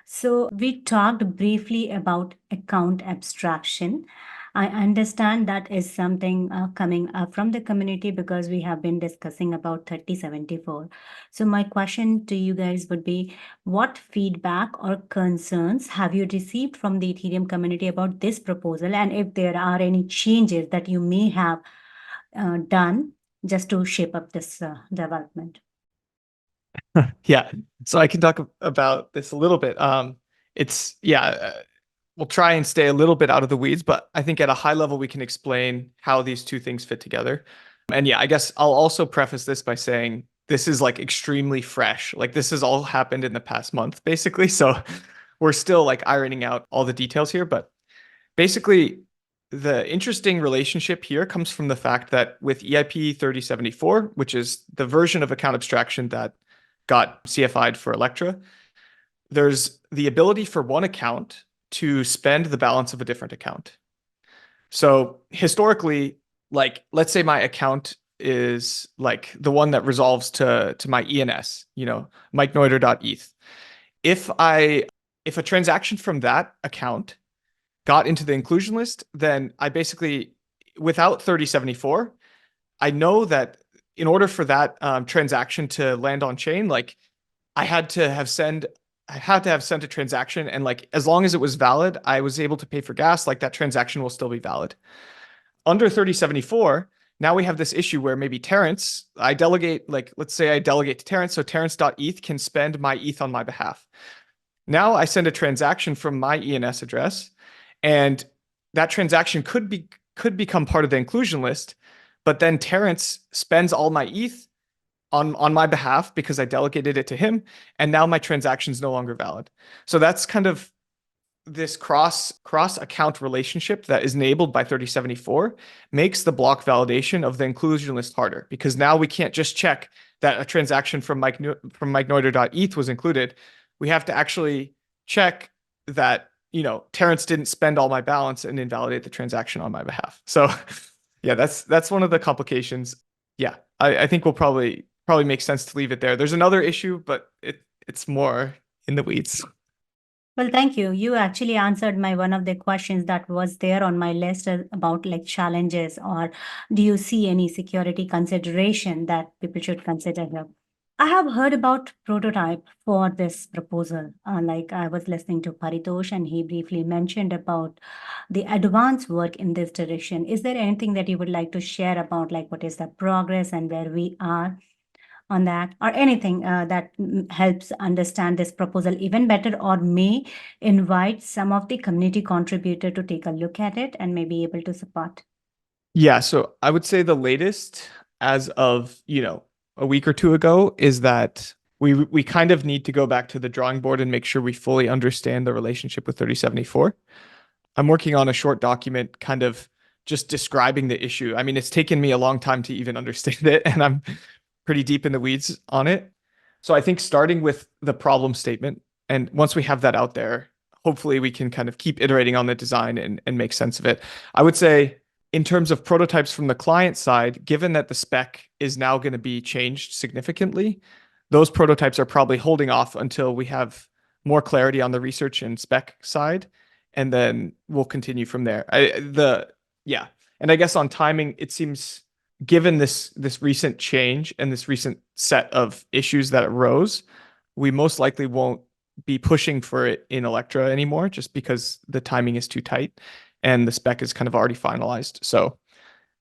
So we talked briefly about account abstraction. I understand that is something coming up from the community because we have been discussing about 3074. So my question to you guys would be, what feedback or concerns have you received from the Ethereum community about this proposal? And if there are any changes that you may have done just to shape up this development? Yeah, so I can talk about this a little bit. It's we'll try and stay a little bit out of the weeds, but I think at a high level we can explain how these two things fit together. And yeah, I guess I'll also preface this by saying this is like extremely fresh. Like this has all happened in the past month, basically. So we're still like ironing out all the details here, but basically the interesting relationship here comes from the fact that with EIP-3074, which is the version of account abstraction that got CFI'd for Electra, there's the ability for one account to spend the balance of a different account. So historically, like let's say my account is like the one that resolves to my ENS, MikeNeuter.eth. If a transaction from that account got into the inclusion list, then I basically, without 3074, I know that in order for that transaction to land on chain, like I had to have sent a transaction, and like as long as it was valid, I was able to pay for gas, like that transaction will still be valid. Under 3074, now we have this issue where maybe Terence, let's say I delegate to Terence, so Terence.eth can spend my ETH on my behalf. Now I send a transaction from my ENS address, and that transaction could become part of the inclusion list, but then Terence spends all my ETH on my behalf because I delegated it to him, and now my transaction is no longer valid. So that's kind of this cross account relationship that is enabled by 3074 makes the block validation of the inclusion list harder, because now we can't just check that a transaction from MikeNeuter.eth was included. We have to actually check that Terence didn't spend all my balance and invalidate the transaction on my behalf. So yeah, that's one of the complications. Yeah, I think we'll probably make sense to leave it there. There's another issue, but it's more in the weeds. Well, thank you. You actually answered one of the questions that was there on my list about like challenges, or do you see any security consideration that people should consider here? I have heard about prototype for this proposal. Like I was listening to Paritosh, and he briefly mentioned about the advanced work in this direction. Is there anything that you would like to share about like what is the progress and where we are on that, or anything that helps understand this proposal even better, or may invite some of the community contributor to take a look at it and may be able to support? Yeah, so I would say the latest as of, a week or two ago is that we kind of need to go back to the drawing board and make sure we fully understand the relationship with 3074. I'm working on a short document kind of just describing the issue. I mean, it's taken me a long time to even understand it, and I'm pretty deep in the weeds on it. So I think starting with the problem statement, and once we have that out there, hopefully we can kind of keep iterating on the design and make sense of it. I would say in terms of prototypes from the client side, given that the spec is now going to be changed significantly, those prototypes are probably holding off until we have more clarity on the research and spec side, and then we'll continue from there. And I guess on timing, it seems given this recent change and this recent set of issues that arose, we most likely won't be pushing for it in Electra anymore, just because the timing is too tight and the spec is kind of already finalized. So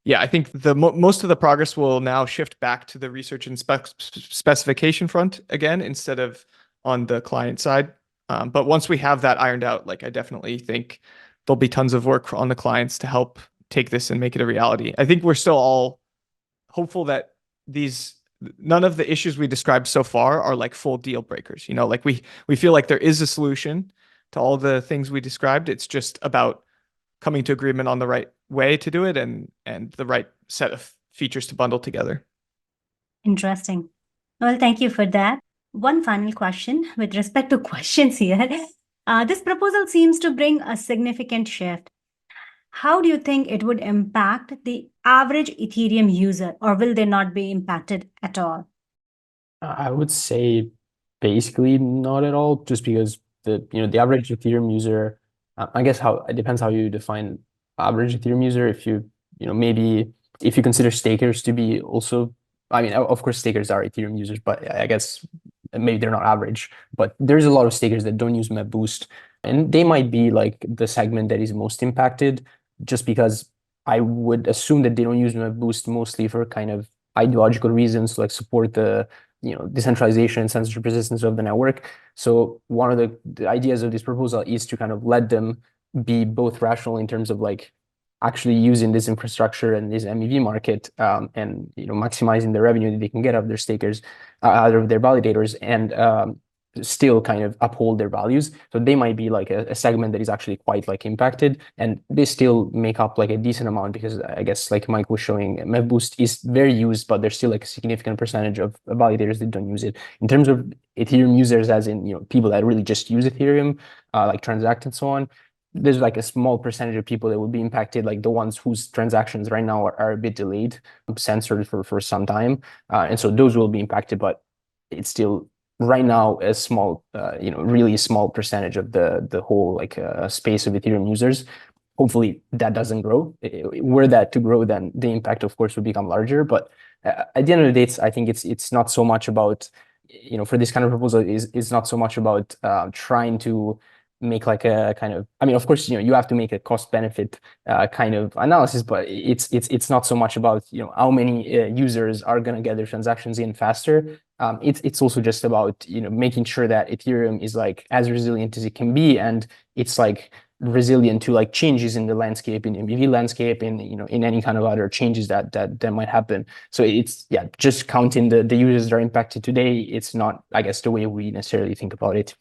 yeah, I think the most of the progress will now shift back to the research and specification front again, instead of on the client side. But once we have that ironed out, like I definitely think there'll be tons of work on the clients to help take this and make it a reality. I think we're still all hopeful that none of the issues we described so far are like full deal breakers. Like we feel like there is a solution to all the things we described. It's just about coming to agreement on the right way to do it and the right set of features to bundle together. Interesting. Well, thank you for that. One final question with respect to questions here. This proposal seems to bring a significant shift. How do you think it would impact the average Ethereum user, or will they not be impacted at all? I would say basically not at all, just because the average Ethereum user, I guess it depends how you define average Ethereum user. If maybe if you consider stakers to be also, I mean, of course stakers are Ethereum users, but I guess maybe they're not average. But there's a lot of stakers that don't use MEP Boost, and they might be like the segment that is most impacted, just because I would assume that they don't use MEP Boost mostly for kind of ideological reasons, like support the decentralization and censorship resistance of the network. So one of the ideas of this proposal is to kind of let them be both rational in terms of like actually using this infrastructure and this MEV market, and maximizing the revenue that they can get out of their stakers, out of their validators, and still kind of uphold their values. So they might be like a segment that is actually quite like impacted, and they still make up like a decent amount, because I guess like Mike was showing, MEV Boost is very used, but there's still like a significant percentage of validators that don't use it. In terms of Ethereum users, as in people that really just use Ethereum, like transact and so on, there's like a small percentage of people that will be impacted, like the ones whose transactions right now are a bit delayed, censored for some time, and so those will be impacted, but it's still right now a small, really small percentage of the whole like space of Ethereum users. Hopefully that doesn't grow. Were that to grow, then the impact, of course, would become larger. But at the end of the day, I think it's not so much about, for this kind of proposal, is not so much about trying to make like a kind of, I mean, of course, you have to make a cost benefit kind of analysis, but it's not so much about how many users are going to get their transactions in faster. It's also just about making sure that Ethereum is like as resilient as it can be, and it's like resilient to like changes in the landscape, in MEV landscape, in in any kind of other changes that might happen. So it's just counting the users that are impacted today. It's not, I guess, the way we necessarily think about it.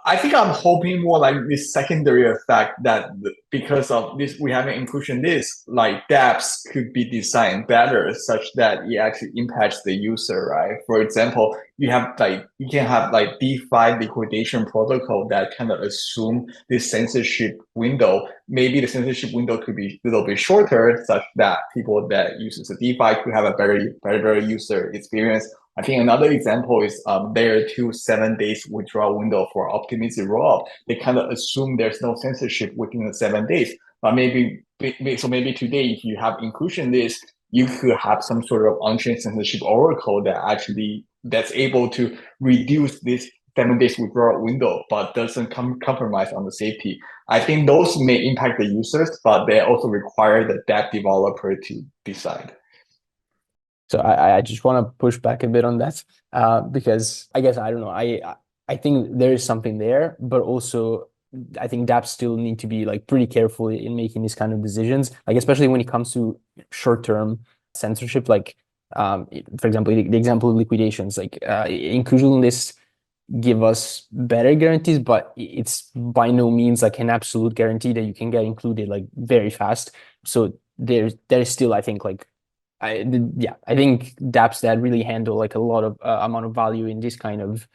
I think I'm hoping more like this secondary effect that because of this, we have an inclusion list, like dApps could be designed better such that it actually impacts the user, right? For example, you can have like DeFi liquidation protocol that kind of assume this censorship window. Maybe the censorship window could be a little bit shorter such that people that uses the DeFi could have a better user experience. I think another example is layer 2 7 days withdrawal window for optimistic rollup. They kind of assume there's no censorship within the 7 days. But maybe today, if you have inclusion list, you could have some sort of on-chain censorship oracle that's able to reduce this 7 days withdrawal window, but doesn't compromise on the safety. I think those may impact the users, but they also require the dApp developer to decide. So I just want to push back a bit on that, because I guess, I don't know, I think there is something there, but also I think dApps still need to be like pretty careful in making these kind of decisions, like especially when it comes to short-term censorship. Like for example, the example of liquidations, like inclusion lists give us better guarantees, but it's by no means like an absolute guarantee that you can get included like very fast. So there is still, I think, like I think dApps that really handle like a lot of amount of value in this kind of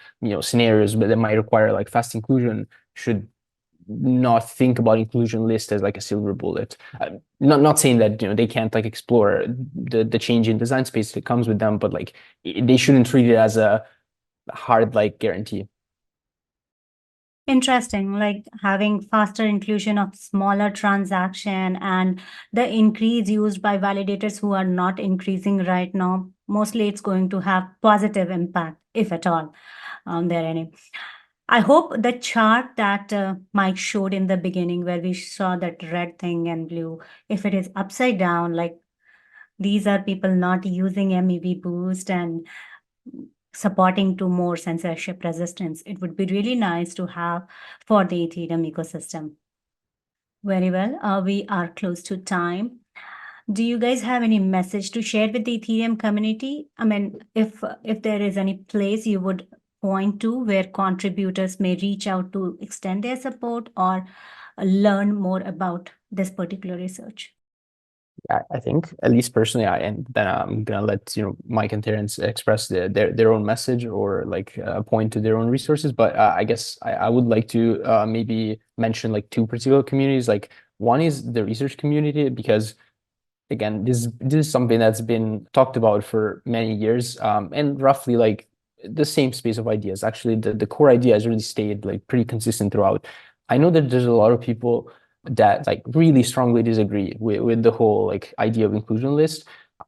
scenarios, but that might require like fast inclusion, should not think about inclusion list as like a silver bullet. Not saying that they can't like explore the change in design space that comes with them, but like they shouldn't treat it as a hard like guarantee. Interesting, like having faster inclusion of smaller transaction and the increase used by validators who are not increasing right now. Mostly it's going to have positive impact, if at all, there any. I hope the chart that Mike showed in the beginning where we saw that red thing and blue, if it is upside down, like these are people not using MEV boost and supporting to more censorship resistance. It would be really nice to have for the Ethereum ecosystem. Very well. We are close to time. Do you guys have any message to share with the Ethereum community? I mean, if there is any place you would point to where contributors may reach out to extend their support or learn more about this particular research? I think, at least personally, and then I'm gonna let Mike and Terence express their own message or like point to their own resources. But I guess I would like to maybe mention like two particular communities. Like one is the research community, because again, this is something that's been talked about for many years, and roughly like the same space of ideas. Actually, the core idea has really stayed like pretty consistent throughout. I know that there's a lot of people that like really strongly disagree with the whole like idea of inclusion list.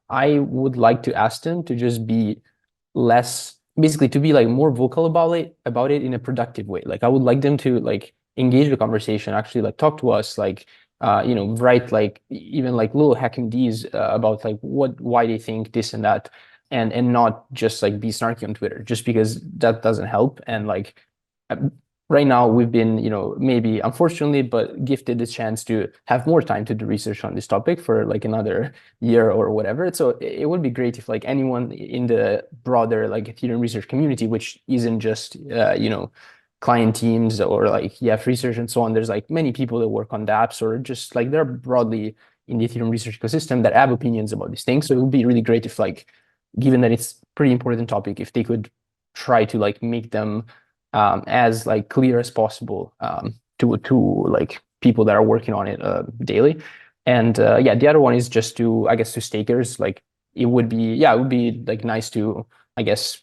I would like to ask them to just be less, basically to be like more vocal about it in a productive way. Like I would like them to like engage the conversation, actually like talk to us, like write like even like little hacking Ds about like why they think this and that, and not just like be snarky on Twitter, just because that doesn't help. And like right now we've been, maybe unfortunately, but gifted the chance to have more time to do research on this topic for like another year or whatever. So it would be great if like anyone in the broader like Ethereum research community, which isn't just, client teams or like EthResearch and so on. There's like many people that work on dApps or just like they're broadly in the Ethereum research ecosystem that have opinions about these things. So it would be really great if like, given that it's pretty important topic, if they could try to like make them as like clear as possible to like people that are working on it daily. And the other one is just to, I guess, to stakers. Like it would be like nice to, I guess,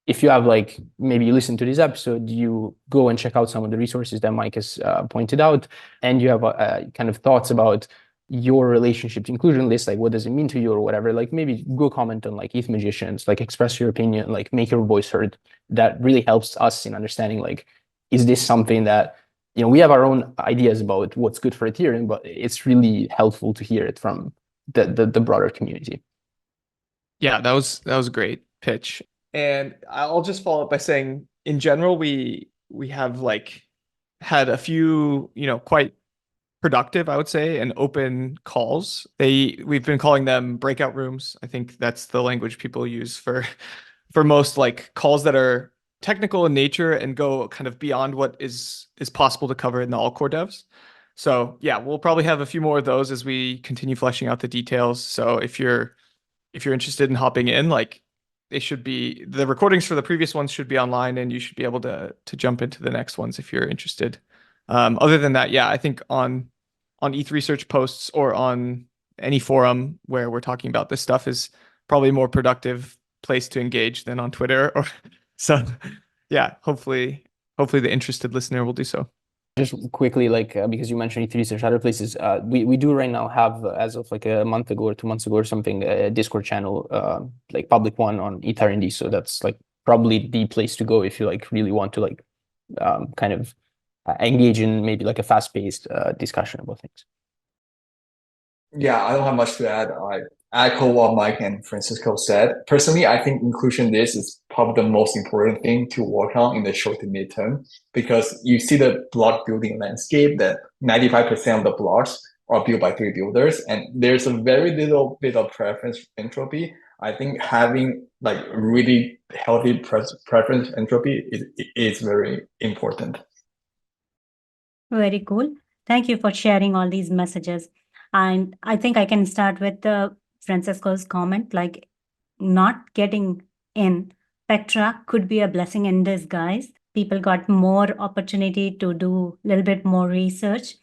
if you have like, maybe you listen to this episode, you go and check out some of the resources that Mike has pointed out, and you have kind of thoughts about your relationship to inclusion list, like what does it mean to you or whatever, like maybe go comment on like ETH Magicians, like express your opinion, like make your voice heard. That really helps us in understanding like, is this something that, we have our own ideas about what's good for Ethereum, but it's really helpful to hear it from the broader community. Yeah, that was a great pitch. And I'll just follow up by saying, in general, we have like had a few, quite productive, I would say, and open calls. We've been calling them breakout rooms. I think that's the language people use for most like calls that are technical in nature and go kind of beyond what is possible to cover in the all core devs. So yeah, we'll probably have a few more of those as we continue fleshing out the details. So if you're interested in hopping in, like the recordings for the previous ones should be online, and you should be able to jump into the next ones if you're interested. Other than that, yeah, I think on EthResearch posts or on any forum where we're talking about this stuff is probably a more productive place to engage than on Twitter. So yeah, hopefully the interested listener will do so. Just quickly, like because you mentioned EthResearch, other places, we do right now have, as of like a month ago or 2 months ago or something, a Discord channel, like public one on EthR&D. So that's like probably the place to go if you like really want to like kind of engage in maybe like a fast-paced discussion about things. Yeah, I don't have much to add. I echo what Mike and Francesco said. Personally, I think inclusion list is probably the most important thing to work on in the short to mid-term, because you see the block building landscape that 95% of the blocks are built by 3 builders, and there's a very little bit of preference entropy. I think having like really healthy preference entropy is very important. Very cool. Thank you for sharing all these messages. And I think I can start with Francesco's comment, like not getting in Spectra could be a blessing in disguise. People got more opportunity to do a little bit more research.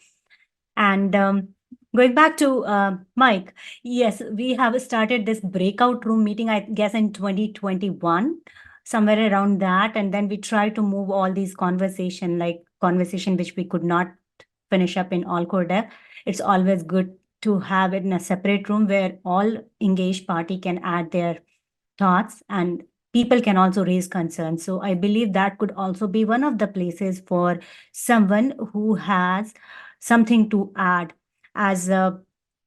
And going back to Mike, yes, we have started this breakout room meeting, I guess, in 2021, somewhere around that. And then we try to move all these conversation which we could not finish up in all core dev. It's always good to have it in a separate room where all engaged party can add their thoughts and people can also raise concerns. So I believe that could also be one of the places for someone who has something to add. As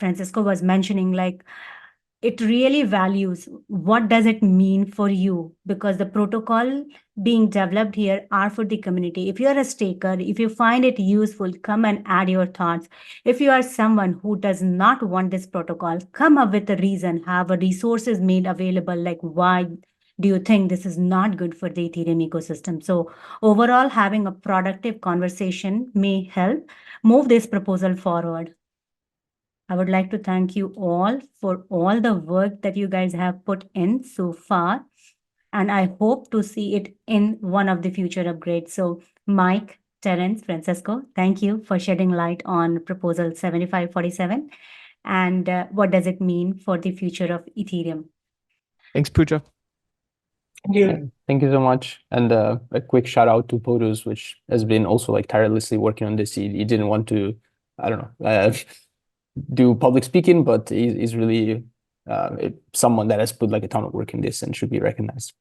Francesco was mentioning, like it really values what does it mean for you, because the protocol being developed here are for the community. If you're a staker, if you find it useful, come and add your thoughts. If you are someone who does not want this protocol, come up with a reason, have a resources made available, like why do you think this is not good for the Ethereum ecosystem? So overall, having a productive conversation may help move this proposal forward. I would like to thank you all for all the work that you guys have put in so far. And I hope to see it in one of the future upgrades. So Mike, Terence, Francesco, thank you for shedding light on proposal 7547. And what does it mean for the future of Ethereum? Thanks, Pooja. Thank you. Thank you so much. And a quick shout out to Potuz, which has been also like tirelessly working on this. He didn't want to, I don't know, do public speaking, but he's really someone that has put like a ton of work in this and should be recognized.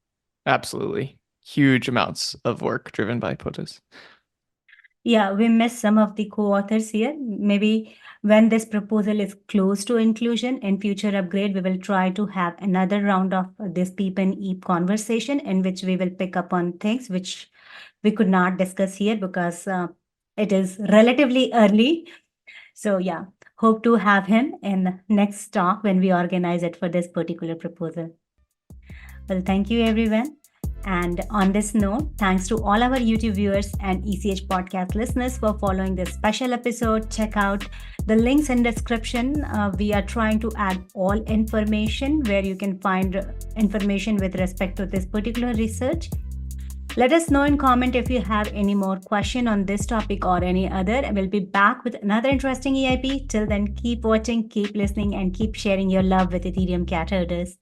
Absolutely. Huge amounts of work driven by Potuz. Yeah, we missed some of the co-authors here. Maybe when this proposal is close to inclusion in future upgrade, we will try to have another round of this PEEPanEIP conversation in which we will pick up on things which we could not discuss here because it is relatively early. So yeah, hope to have him in next talk when we organize it for this particular proposal. Well, thank you, everyone. And on this note, thanks to all our YouTube viewers and ECH podcast listeners for following this special episode. Check out the links in description. We are trying to add all information where you can find information with respect to this particular research. Let us know in comment if you have any more question on this topic or any other. We'll be back with another interesting EIP. Till then, keep watching, keep listening, and keep sharing your love with Ethereum cat herders.